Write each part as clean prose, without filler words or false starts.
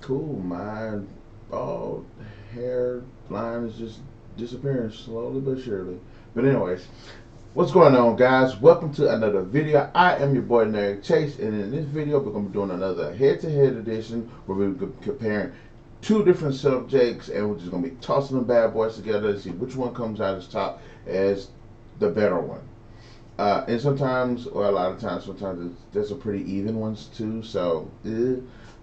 Cool. My bald hair line is just disappearing slowly but surely. But anyways, what's going on, guys? Welcome to another video. I am your boy Narik Chase, and in this video, we're gonna be doing another head-to-head edition where we're comparing two different subjects, and we're just gonna be tossing them bad boys together to see which one comes out as top as the better one. And sometimes, or a lot of times, there's some pretty even ones too. So,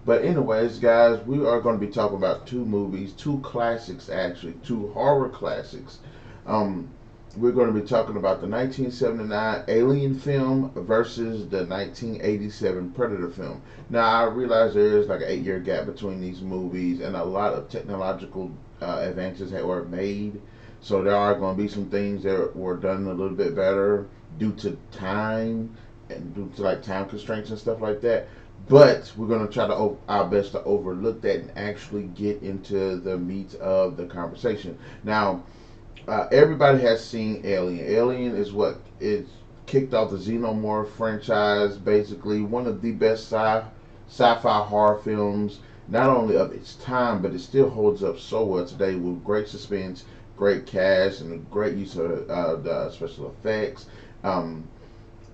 but anyways, guys, we are going to be talking about two movies, two classics actually, two horror classics. Um, we're going to be talking about the 1979 Alien film versus the 1987 Predator film. Now, I realize there is like an 8-year gap between these movies, and a lot of technological advances were made. So there are going to be some things that were done a little bit better due to time and due to like time constraints and stuff like that. But we're going to try to our best to overlook that and actually get into the meat of the conversation. Now, everybody has seen Alien. Alien is what it kicked off the Xenomorph franchise. Basically, one of the best sci-fi horror films, not only of its time, but it still holds up so well today with great suspense, great cast, and a great use of the special effects. Um,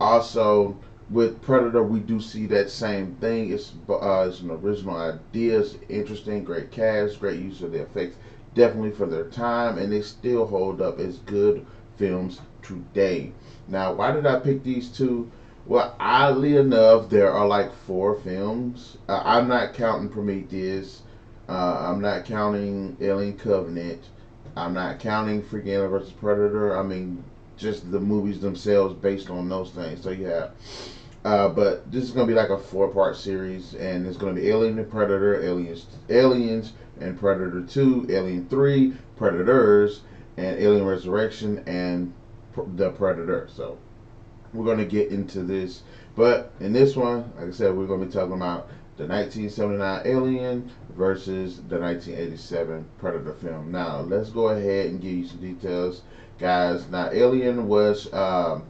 Also, with Predator, we do see that same thing. It's an original idea. It's interesting, great cast, great use of the effects, definitely for their time, and they still hold up as good films today. Now, why did I pick these two? Well, oddly enough, there are like four films. I'm not counting Prometheus. I'm not counting Alien Covenant. I'm not counting freaking Alien vs. Predator. I mean, just the movies themselves based on those things. So you have, but this is gonna be like a four-part series, and it's gonna be Alien and Predator, Aliens and Predator 2, Alien 3, Predators, and Alien Resurrection and the Predator. So we're gonna get into this, but in this one, like I said, we're gonna be talking about the 1979 Alien versus the 1987 Predator film. Now, let's go ahead and give you some details, guys. Now, Alien was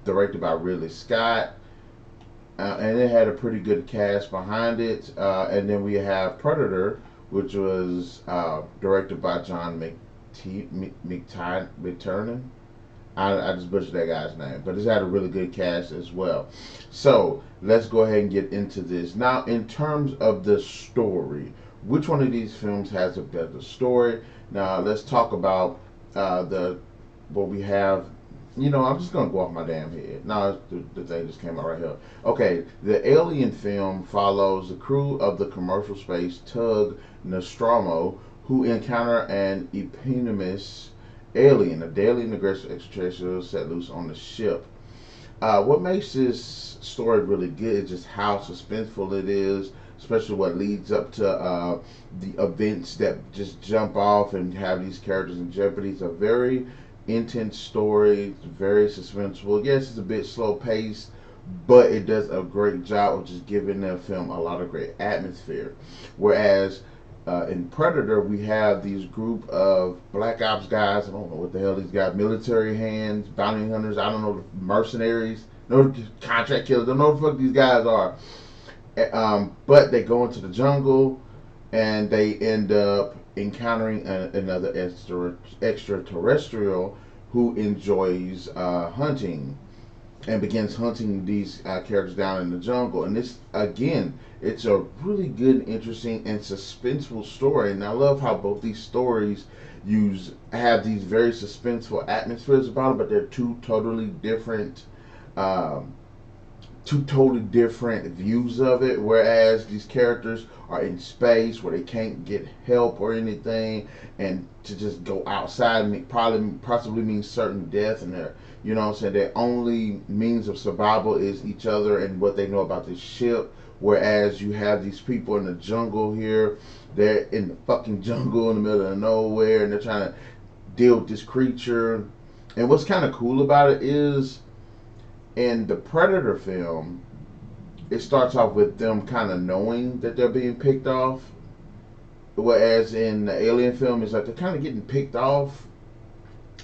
directed by Ridley Scott, and it had a pretty good cast behind it. And then we have Predator, which was directed by John McTiernan. I just butchered that guy's name, but it's had a really good cast as well. So let's go ahead and get into this. Now, in terms of the story, which one of these films has a better story? Now, let's talk about the what we have. I'm just gonna go off my damn head. No, the thing just came out right here. Okay, the Alien film follows the crew of the commercial space tug Nostromo, who encounter an eponymous alien, a deadly and aggressive extraterrestrial set loose on the ship. What makes this story really good is just how suspenseful it is, especially what leads up to the events that just jump off and have these characters in jeopardy. It's a very intense story. It's very suspenseful. Yes, it's a bit slow paced, but it does a great job of just giving the film a lot of great atmosphere. Whereas in Predator, we have these group of black ops guys. I don't know what the hell these guys, military hands, bounty hunters. I don't know, mercenaries, no contract killers. I don't know what the fuck these guys are. But they go into the jungle and they end up encountering another extraterrestrial who enjoys hunting and begins hunting these characters down in the jungle. And this, again, it's a really good, interesting, and suspenseful story. And I love how both these stories have these very suspenseful atmospheres about them, but they're um, two totally different views of it. Whereas these characters are in space where they can't get help or anything, and to just go outside possibly means certain death, and their only means of survival is each other and what they know about this ship. Whereas you have these people in the jungle here, they're in the fucking jungle in the middle of nowhere, and they're trying to deal with this creature. And what's kind of cool about it is, in the Predator film, it starts off with them kind of knowing that they're being picked off, whereas in the Alien film, it's like they're kind of getting picked off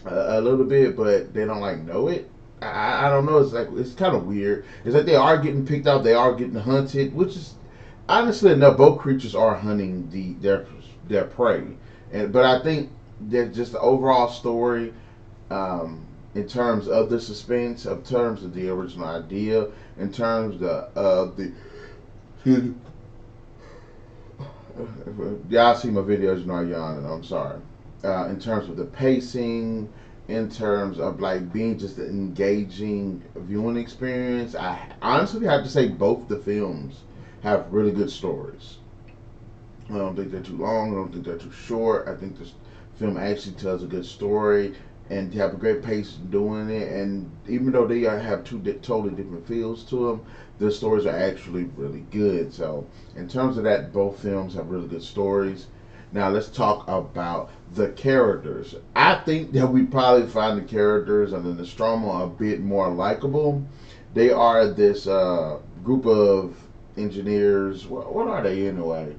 a little bit, but they don't like know it. I don't know. It's like it's kind of weird. It's like they are getting picked off, they are getting hunted, which is honestly enough, both creatures are hunting their prey, and but I think that just the overall story, um, in terms of the suspense, in terms of the original idea, in terms of the y'all see my videos, you know I yawn, and I'm sorry. In terms of the pacing, in terms of like being just an engaging viewing experience, I honestly have to say both the films have really good stories. I don't think they're too long. I don't think they're too short. I think this film actually tells a good story and they have a great pace doing it. And even though they have two totally different feels to them, the stories are actually really good. So, in terms of that, both films have really good stories. Now, let's talk about the characters. I think that we probably find the characters on the Nostromo a bit more likable. They are this group of engineers. What are they anyway?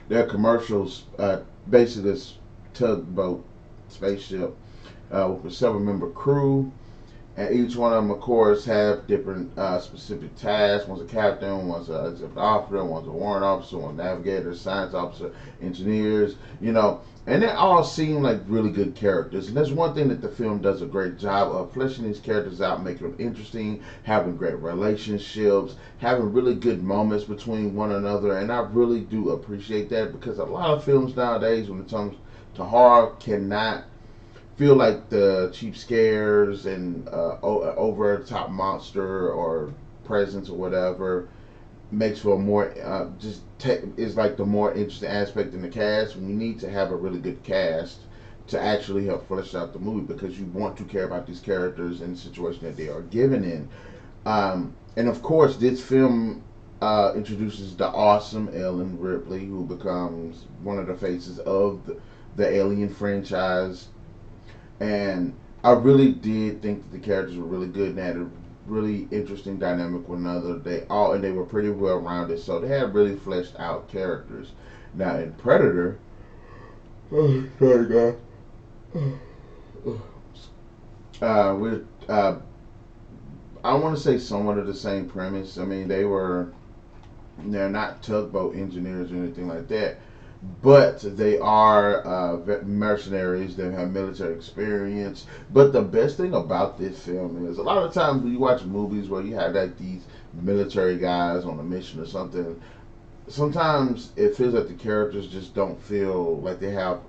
They're commercials, basically this tugboat spaceship with a seven-member crew, and each one of them, of course, have different specific tasks. One's a captain, one's an officer, one's a warrant officer, one's a navigator, science officer, engineers, and they all seem like really good characters. And that's one thing that the film does a great job of fleshing these characters out, making them interesting, having great relationships, having really good moments between one another. And I really do appreciate that because a lot of films nowadays, when it comes to horror, cannot feel like the cheap scares and over the top monster or presence or whatever makes for a more is like the more interesting aspect in the cast when you need to have a really good cast to actually help flesh out the movie because you want to care about these characters and the situation that they are given in. And of course, this film introduces the awesome Ellen Ripley, who becomes one of the faces of the Alien franchise. And I really did think that the characters were really good and had a really interesting dynamic with another. They were pretty well rounded, so they had really fleshed out characters. Now in Predator, oh sorry guys, we're I want to say somewhat of the same premise. I mean, they're not tugboat engineers or anything like that, but they are mercenaries. They have military experience. But the best thing about this film is a lot of times when you watch movies where you have like these military guys on a mission or something, sometimes it feels like the characters just don't feel like they don't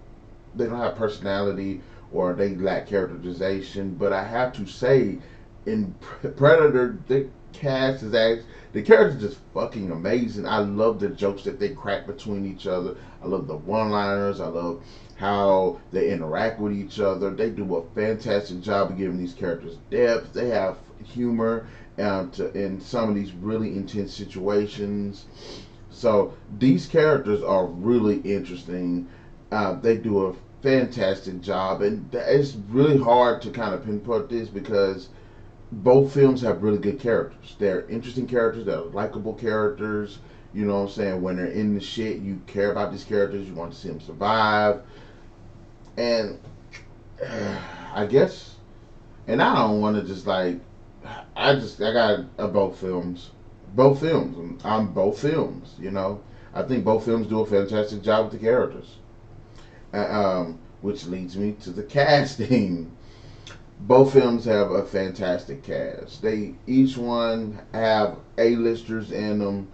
have personality or they lack characterization. But I have to say, in Predator, the characters are just fucking amazing. I love the jokes that they crack between each other. I love the one-liners. I love how they interact with each other. They do a fantastic job of giving these characters depth. They have humor in some of these really intense situations. So these characters are really interesting. They do a fantastic job, and it's really hard to kind of pinpoint this because both films have really good characters. They're interesting characters. They're likable characters. You know what I'm saying? When they're in the shit, you care about these characters. You want to see them survive. And I guess, and I don't want to just like, I got both films. Both films. I'm both films, I think both films do a fantastic job with the characters. Which leads me to the casting. Both films have a fantastic cast. They each one have A-listers in them.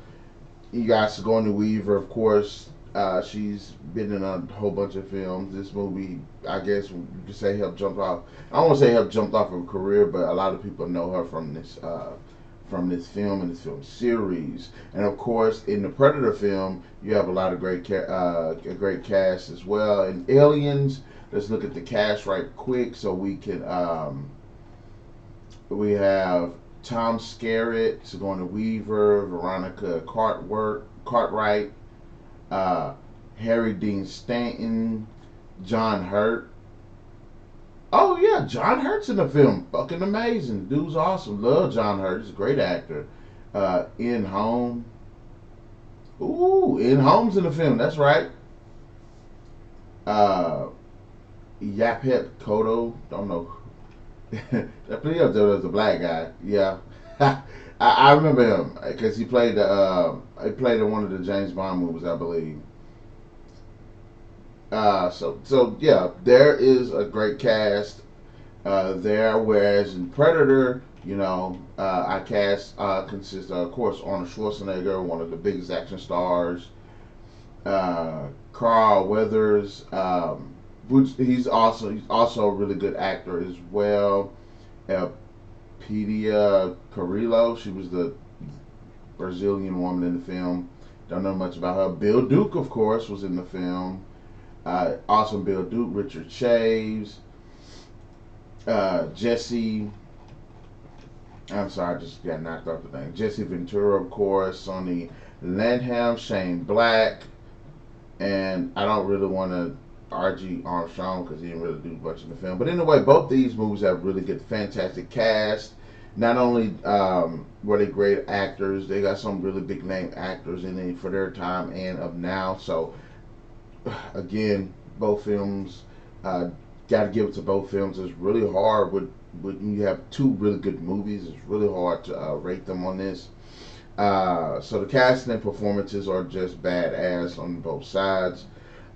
You got Sigourney Weaver, of course. She's been in a whole bunch of films. This movie, I guess you could say, helped jump off. I don't want to say helped jumped off of her career, but a lot of people know her from this film and this film series. And of course, in the Predator film, you have a lot of a great cast as well. And Aliens, let's look at the cast right quick so we can. We have Tom Skerritt, Sigourney Weaver, Veronica Cartwright, uh, Harry Dean Stanton, John Hurt. Oh yeah, John Hurt's in the film. Fucking amazing. Dude's awesome. Love John Hurt. He's a great actor. In Home. Ooh, In Home's in the film. That's right. Uh, Yaphet Kotto. Don't know. I believe there was a black guy. Yeah. I remember him because he played in one of the James Bond movies, I believe. So yeah, there is a great cast there. Whereas in Predator, our cast consists of course, Arnold Schwarzenegger, one of the biggest action stars, Carl Weathers, which he's also a really good actor as well. Pedia Carrillo, she was the Brazilian woman in the film. Don't know much about her. Bill Duke, of course, was in the film. Awesome Bill Duke, Richard Shaves, Jesse. I'm sorry, I just got knocked off the thing. Jesse Ventura, of course, Sonny Landham, Shane Black, and I don't really want to R.G. Armstrong because he didn't really do much in the film. But anyway, both these movies have really good, fantastic cast. Not only were they great actors, they got some really big name actors in it for their time and of now. So again, both films, uh, got to give it to both films. It's really hard when you have two really good movies. It's really hard to rate them on this. So the casting and performances are just badass on both sides.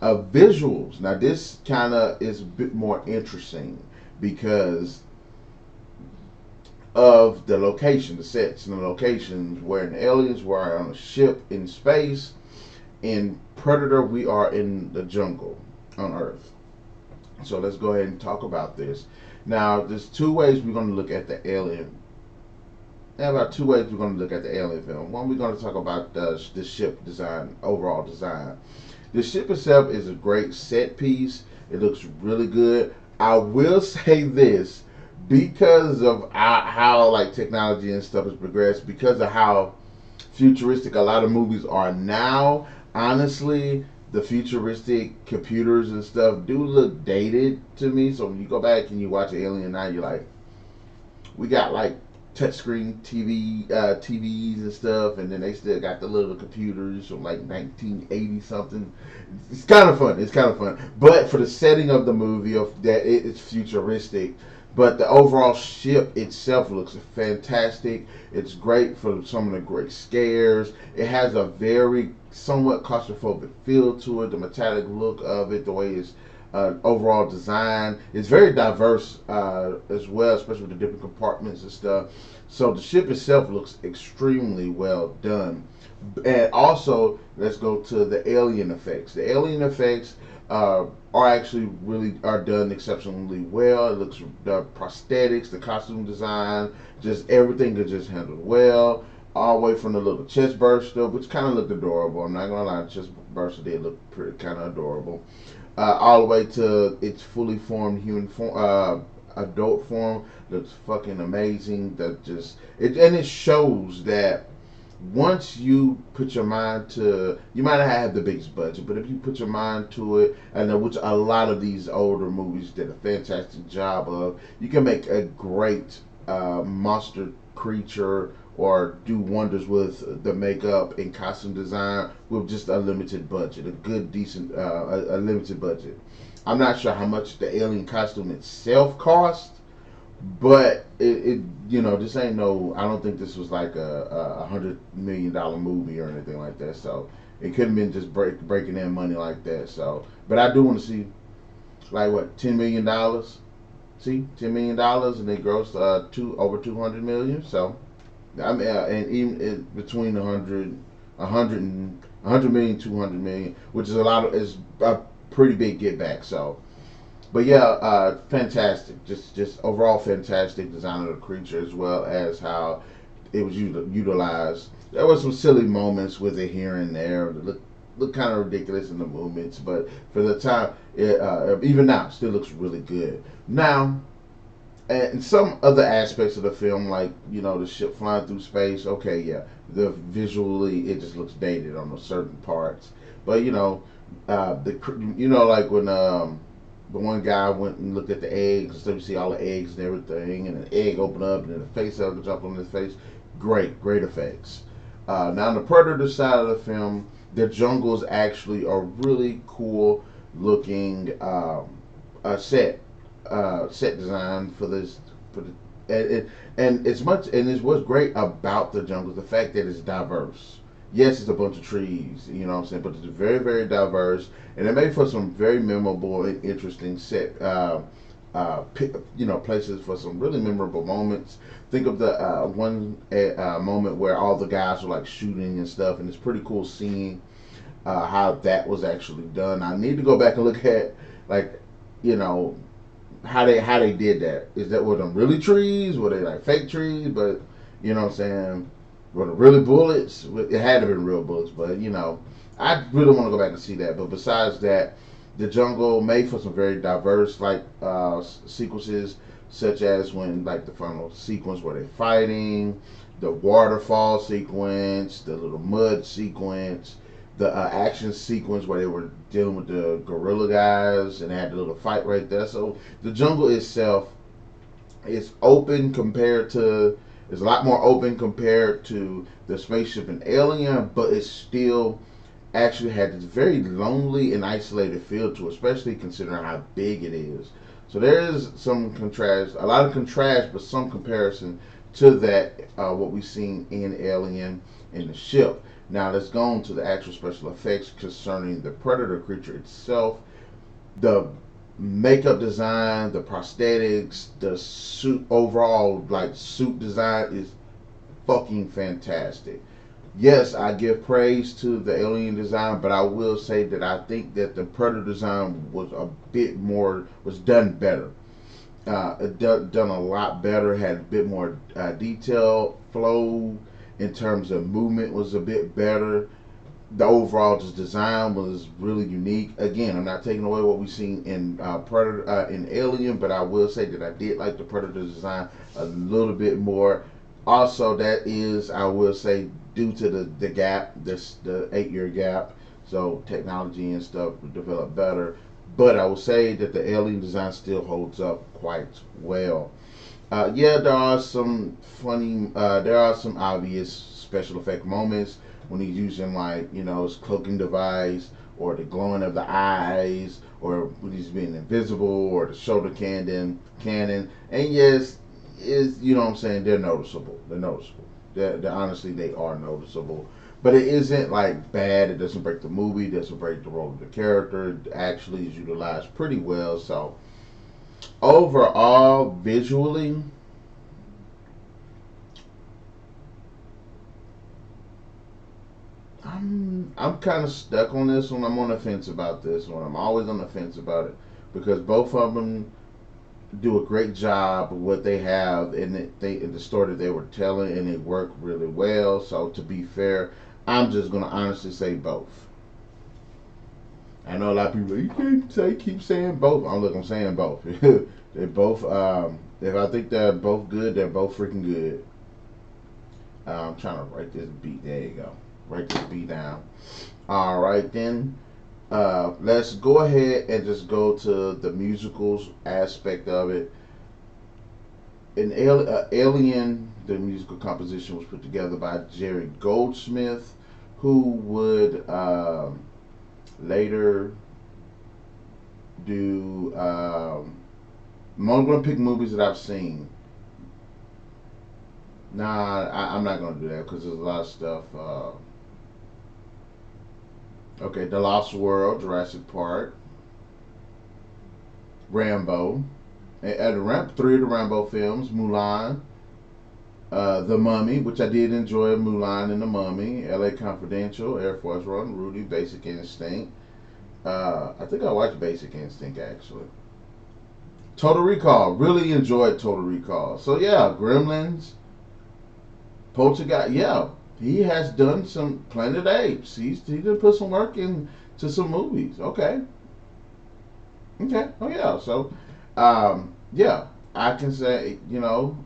Visuals. Now this kind of is a bit more interesting because of the location, the sets and the locations where the aliens were on a ship in space. In Predator, we are in the jungle on Earth. So let's go ahead and talk about this. Now, there's two ways we're going to look at the alien. There are about two ways we're going to look at the alien film. One, we're going to talk about the ship design, overall design. The ship itself is a great set piece. It looks really good. I will say this because of how like technology and stuff has progressed, because of how futuristic a lot of movies are now. Honestly, the futuristic computers and stuff do look dated to me. So when you go back and you watch Alien now, you're like, we got like touchscreen TVs and stuff, and then they still got the little computers from like 1980 something. It's kind of fun. It's kind of fun, but for the setting of the movie, of that it's futuristic. But the overall ship itself looks fantastic. It's great for some of the great scares. It has a very somewhat claustrophobic feel to it. The metallic look of it, the way it's overall design. It's very diverse as well, especially with the different compartments and stuff. So the ship itself looks extremely well done. And also, let's go to the alien effects. The alien effects are actually really are done exceptionally well. It looks the prosthetics, the costume design, just everything is just handled well. All the way from the little chest burster, which kind of looked adorable. I'm not gonna lie, the chest burster did look pretty kind of adorable. All the way to its fully formed human form, adult form, looks fucking amazing. That just it and it shows that once you put your mind to, you might not have the biggest budget, but if you put your mind to it, and which a lot of these older movies did a fantastic job of, you can make a great monster creature or do wonders with the makeup and costume design with just a limited budget, a good, decent, a limited budget. I'm not sure how much the alien costume itself cost, but this ain't no. I don't think this was like a $100 million movie or anything like that. So it couldn't been just breaking in money like that. So, but I do want to see like what $10 million. See, $10 million, and they grossed over 200 million. So I mean, and even between 100 million, 200 million, which is a lot of is a pretty big get back. So but yeah, fantastic. Just overall fantastic design of the creature as well as how it was utilized. There were some silly moments with it here and there. That look kind of ridiculous in the movements, but for the time, even now, it still looks really good. Now, and some other aspects of the film, like the ship flying through space. Okay, yeah, the visually it just looks dated on certain parts, but the like when the one guy went and looked at the eggs, so you see all the eggs and everything, and an egg opened up, and then the face could jump on his face. Great effects. Now on the Predator side of the film, the jungles actually are really cool looking set design for the and it's much, and it's what's great about the jungle, the fact that it's diverse. Yes, it's a bunch of trees, you know what I'm saying, but it's very, very diverse, and it made for some very memorable and interesting places for some really memorable moments. Think of the one moment where all the guys were like shooting and stuff, and it's pretty cool seeing how that was actually done. I need to go back and look at like, you know, how they did that. Is that were them really trees? Were they like fake trees? But you know what I'm saying? Were they really bullets? It had to have been real bullets, but I really want to go back and see that. But besides that, the jungle made for some very diverse like sequences, such as when like the final sequence where they're fighting, the waterfall sequence, the little mud sequence, the action sequence where they were dealing with the gorilla guys and they had the little fight right there. So the jungle itself is open compared to is a lot more open compared to the spaceship in Alien, but it's still actually had this very lonely and isolated feel to it, especially considering how big it is. So there is some contrast, a lot of contrast, but some comparison to that what we've seen in Alien in the ship. Now let's go on to the actual special effects concerning the Predator creature itself. The makeup design, the prosthetics, the suit overall like suit design is fucking fantastic. Yes, I give praise to the alien design, but I will say that I think that the Predator design was a bit more was done better. Done a lot better. Had a bit more detail flow in terms of movement was a bit better. The overall just design was really unique. Again, I'm not taking away what we've seen in Predator in Alien, but I will say that I did like the Predator design a little bit more. Also, that is I will say due to the gap, the 8 year gap, so technology and stuff developed better. But I will say that the Alien design still holds up quite well. Yeah, there are some there are some obvious special effect moments when he's using like his cloaking device or the glowing of the eyes or when he's being invisible or the shoulder cannon. And yes, is what I'm saying, they're noticeable. They're noticeable. They're honestly they are noticeable. But it isn't like bad. It doesn't break the movie. It doesn't break the role of the character. It actually is utilized pretty well. So overall, visually, I'm kind of stuck on this one. I'm on the fence about this one. I'm always on the fence about it because both of them do a great job of what they have in the story that they were telling, and they work really well. So to be fair, I'm just gonna honestly say both. I know a lot of people you can't say keep saying both. I'm saying both. They both. If I think they're both good, they're both freaking good. I'm trying to write this beat. There you go. Write this beat down. All right then. Let's go ahead and just go to the musicals aspect of it. In Alien, the musical composition was put together by Jerry Goldsmith, who would later do. I'm only going to pick movies that I've seen. Nah, I'm not going to do that because there's a lot of stuff. Okay, The Lost World, Jurassic Park, Rambo, three of the Rambo films, Mulan, The Mummy, which I did enjoy, Mulan and The Mummy, L.A. Confidential, Air Force One, Rudy, Basic Instinct. I think I watched Basic Instinct actually. Total Recall, really enjoyed Total Recall. So yeah, Gremlins, Poltergeist, yeah, he has done some Planet of the Apes. He did put some work into some movies. Okay, okay, oh yeah. So, yeah, I can say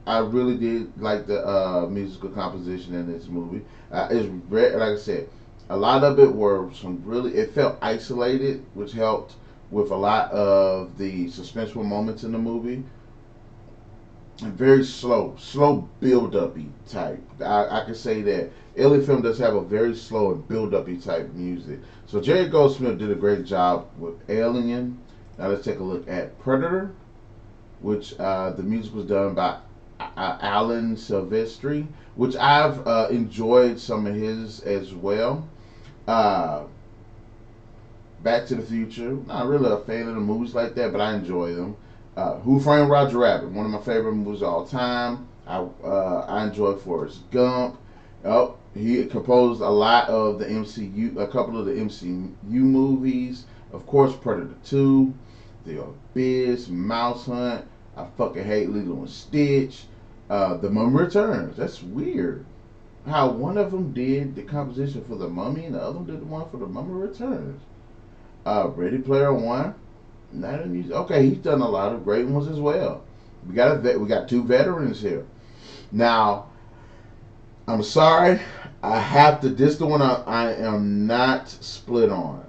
I really did like the musical composition in this movie. Like I said, a lot of it were some really. It felt isolated, which helped with a lot of the suspenseful moments in the movie. And very slow build up type. I could say that Alien film does have a very slow and build up type music. So Jerry Goldsmith did a great job with Alien. Now let's take a look at Predator, which the music was done by Alan Silvestri, which I've enjoyed some of his as well. Uh, Back to the Future, not really a fan of the movies like that, but I enjoy them. Who Framed Roger Rabbit, one of my favorite movies of all time. I enjoy Forrest Gump. Oh, he composed a lot of the MCU, a couple of the MCU movies. Of course, Predator 2, The Abyss, Mouse Hunt. I fucking hate Lilo and Stitch. The Mummy Returns. That's weird. How one of them did the composition for The Mummy and the other one did the one for The Mummy Returns. Ready Player One. Okay, he's done a lot of great ones as well. We got two veterans here. Now, I'm sorry, I have to. This the one I am not split on.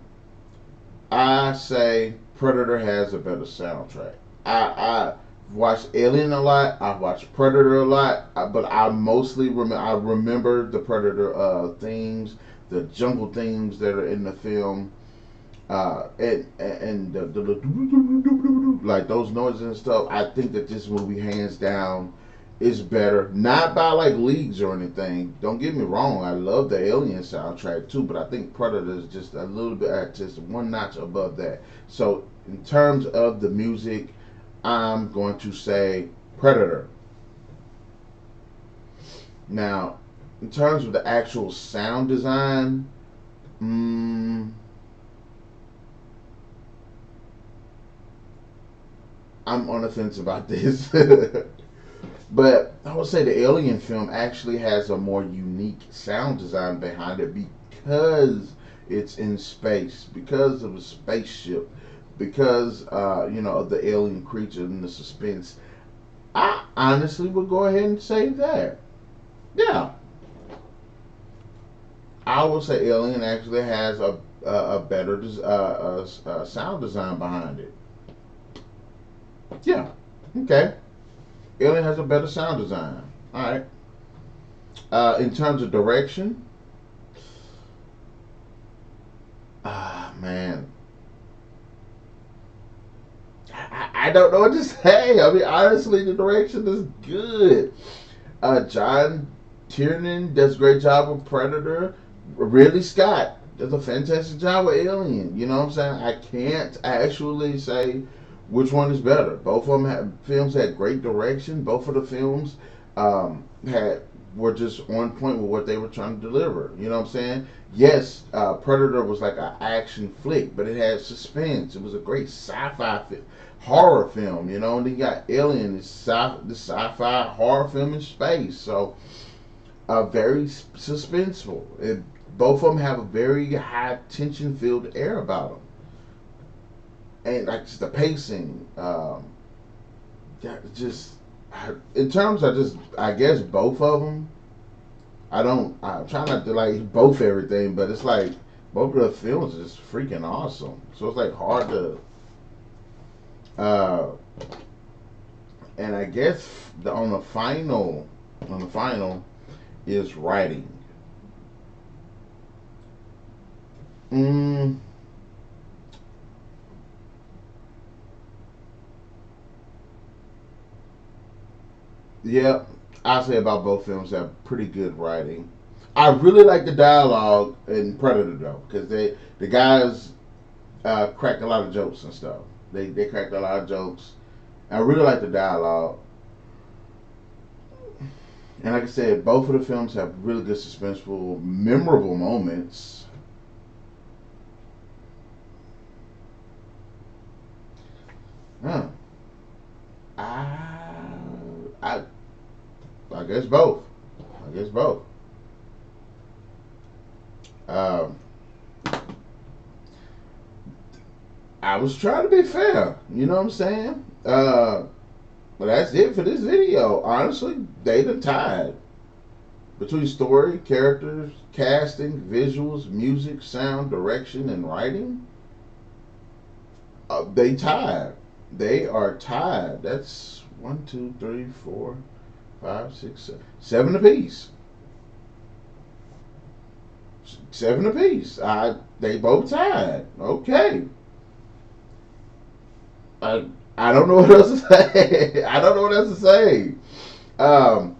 I say Predator has a better soundtrack. I watched Alien a lot. I watched Predator a lot, but I mostly remember the Predator themes, the jungle themes that are in the film. And the like those noises and stuff. I think that this movie hands down is better, not by like leagues or anything. Don't get me wrong, I love the Alien soundtrack too, but I think Predator is just a little bit, just one notch above that. So in terms of the music, I'm going to say Predator. Now, in terms of the actual sound design, I'm on the fence about this. But I would say the Alien film actually has a more unique sound design behind it because it's in space, because of a spaceship, because of the alien creature and the suspense. I honestly would go ahead and say that. Yeah, I will say Alien actually has a better sound design behind it. Yeah. Okay. Alien has a better sound design. All right. In terms of direction, man, I don't know what to say. I mean, honestly, the direction is good. John Tiernan does a great job with Predator. Ridley Scott does a fantastic job with Alien. You know what I'm saying? I can't actually say which one is better. Both of them films had great direction. Both of the films had were just on point with what they were trying to deliver. You know what I'm saying? Yes, Predator was like an action flick, but it had suspense. It was a great sci-fi horror film. You know, and then you got Alien, the sci-fi horror film in space. So very suspenseful. Both of them have a very high tension filled air about them, and like just the pacing. Just in terms of just I guess both of them. I'm trying not to like both everything, but it's like both of the films are just freaking awesome. So it's like hard to. Uh, and I guess on the final is writing. Mm, yeah, I say about both films have pretty good writing. I really like the dialogue in Predator though, because the guys cracked a lot of jokes and stuff. They cracked a lot of jokes. I really like the dialogue, and like I said, both of the films have really good suspenseful, memorable moments. Huh. I, I I guess both. I guess both. Um, I was trying to be fair. You know what I'm saying? But that's it for this video. Honestly, they done tied between story, characters, casting, visuals, music, sound, direction, and writing. They tied. They are tied. That's one, two, three, four, five, six, seven apiece. Seven apiece. They both tied. Okay. I I don't know what else to say. I don't know what else to say. Um,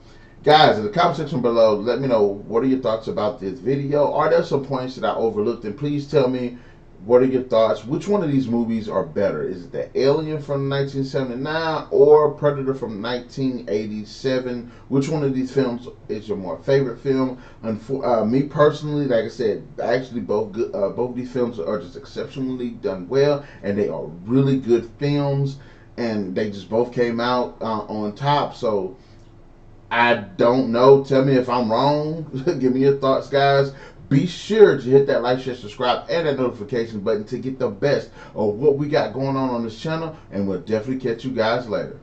Guys, in the comment section below, let me know what are your thoughts about this video. Are there some points that I overlooked? And please tell me what are your thoughts. Which one of these movies are better? Is it the Alien from 1979 or Predator from 1987? Which one of these films is your more favorite film? And for me personally, like I said, actually both good, both these films are just exceptionally done well, and they are really good films, and they just both came out on top. So I don't know. Tell me if I'm wrong. Give me your thoughts, guys. Be sure to hit that like, share, subscribe, and that notification button to get the best of what we got going on this channel. And we'll definitely catch you guys later.